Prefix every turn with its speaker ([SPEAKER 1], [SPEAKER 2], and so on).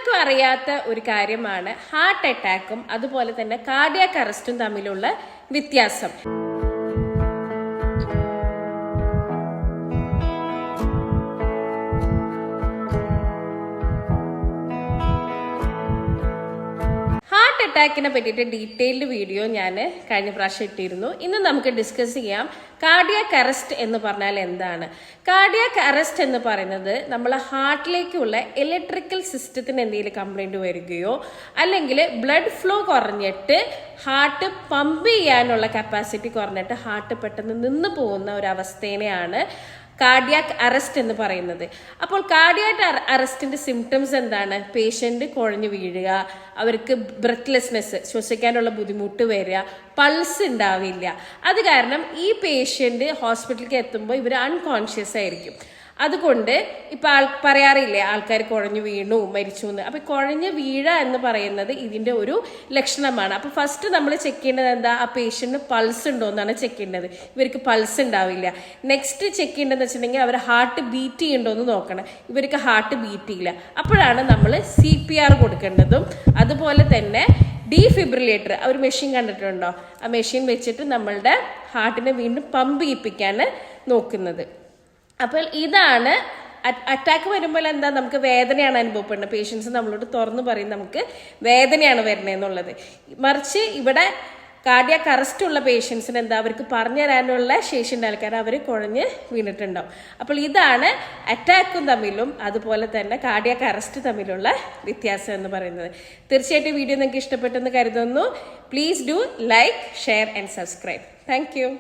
[SPEAKER 1] പലർക്കും അറിയാത്ത ഒരു കാര്യമാണ് ഹാർട്ട് അറ്റാക്കും അതുപോലെ തന്നെ കാർഡിയാക് അറസ്റ്റും തമ്മിലുള്ള വ്യത്യാസം. ഹാർട്ട് അറ്റാക്കിനെ പറ്റിയിട്ട് ഡീറ്റെയിൽഡ് വീഡിയോ ഞാൻ കഴിഞ്ഞ പ്രാവശ്യം ഇട്ടിരുന്നു. ഇന്ന് നമുക്ക് ഡിസ്കസ് ചെയ്യാം കാർഡിയാക് അറസ്റ്റ് എന്ന് പറഞ്ഞാൽ എന്താണ്. കാർഡിയാക് അറസ്റ്റ് എന്ന് പറയുന്നത് നമ്മളെ ഹാർട്ടിലേക്കുള്ള ഇലക്ട്രിക്കൽ സിസ്റ്റത്തിന് എന്തെങ്കിലും കംപ്ലൈന്റ് വരികയോ അല്ലെങ്കിൽ ബ്ലഡ് ഫ്ലോ കുറഞ്ഞിട്ട് ഹാർട്ട് പമ്പ് ചെയ്യാനുള്ള കപ്പാസിറ്റി കുറഞ്ഞിട്ട് ഹാർട്ട് പെട്ടെന്ന് നിന്ന് പോകുന്ന ഒരു അവസ്ഥേനെയാണ് കാർഡിയാക് അറസ്റ്റ് എന്ന് പറയുന്നത്. അപ്പോൾ കാർഡിയാക് അറസ്റ്റിന്റെ സിംറ്റംസ് എന്താണ്? പേഷ്യന്റ് കുഴഞ്ഞു വീഴുക, അവർക്ക് ബ്രെത്ത്ലെസ്നെസ്, ശ്വസിക്കാനുള്ള ബുദ്ധിമുട്ട് വരിക, പൾസ് ഉണ്ടാവില്ല. അത് കാരണം ഈ പേഷ്യന്റ് ഹോസ്പിറ്റലിലേക്ക് എത്തുമ്പോൾ ഇവർ അൺകോൺഷ്യസ് ആയിരിക്കും. അതുകൊണ്ട് ഇപ്പൊ പറയാറില്ലേ ആൾക്കാർ കുഴഞ്ഞു വീണു മരിച്ചു എന്ന്. അപ്പൊ കുഴഞ്ഞു വീഴ എന്ന് പറയുന്നത് ഇതിന്റെ ഒരു ലക്ഷണമാണ്. അപ്പൊ ഫസ്റ്റ് നമ്മൾ ചെക്ക് ചെയ്യേണ്ടത് എന്താ? ആ പേഷ്യന്റിന് പൾസ് ഉണ്ടോ എന്നാണ് ചെക്ക് ചെയ്യേണ്ടത്. ഇവർക്ക് പൾസ് ഉണ്ടാവില്ല. നെക്സ്റ്റ് ചെക്ക് ചെയ്യേണ്ടതെന്ന് വെച്ചിട്ടുണ്ടെങ്കിൽ അവർ ഹാർട്ട് ബീറ്റ് ചെയ്യണ്ടോ എന്ന് നോക്കണം. ഇവർക്ക് ഹാർട്ട് ബീറ്റ് ചെയ്യില്ല. അപ്പോഴാണ് നമ്മൾ CPR കൊടുക്കേണ്ടതും. അതുപോലെ തന്നെ ഡീഫിബ്രിലേറ്റർ, ആ ഒരു മെഷീൻ കണ്ടിട്ടുണ്ടോ? ആ മെഷീൻ വെച്ചിട്ട് നമ്മളുടെ ഹാർട്ടിനെ വീണ്ടും പമ്പ് ചെയ്യിപ്പിക്കാണ് നോക്കുന്നത്. അപ്പോൾ ഇതാണ് അറ്റാക്ക് വരുമ്പോൾ എന്താ, നമുക്ക് വേദനയാണ് അനുഭവപ്പെടുന്നത്. പേഷ്യൻസ് നമ്മളോട് തുറന്നു പറയും നമുക്ക് വേദനയാണ് വരുന്നതെന്നുള്ളത്. മറിച്ച് ഇവിടെ കാർഡിയാക് അറസ്റ്റ് ഉള്ള പേഷ്യൻസിന് എന്താ, അവർക്ക് പറഞ്ഞു തരാനുള്ള ശേഷി ഉണ്ടാക്കാൻ അവർ കുഴഞ്ഞ് വീണിട്ടുണ്ടാവും. അപ്പോൾ ഇതാണ് അറ്റാക്കും തമ്മിലും അതുപോലെ തന്നെ കാർഡിയാക് അറസ്റ്റ് തമ്മിലുള്ള വ്യത്യാസം എന്ന് പറയുന്നത്. തീർച്ചയായിട്ടും വീഡിയോ നിങ്ങൾക്ക് ഇഷ്ടപ്പെട്ടെന്ന് കരുതുന്നു. Please do like, share and subscribe. Thank you.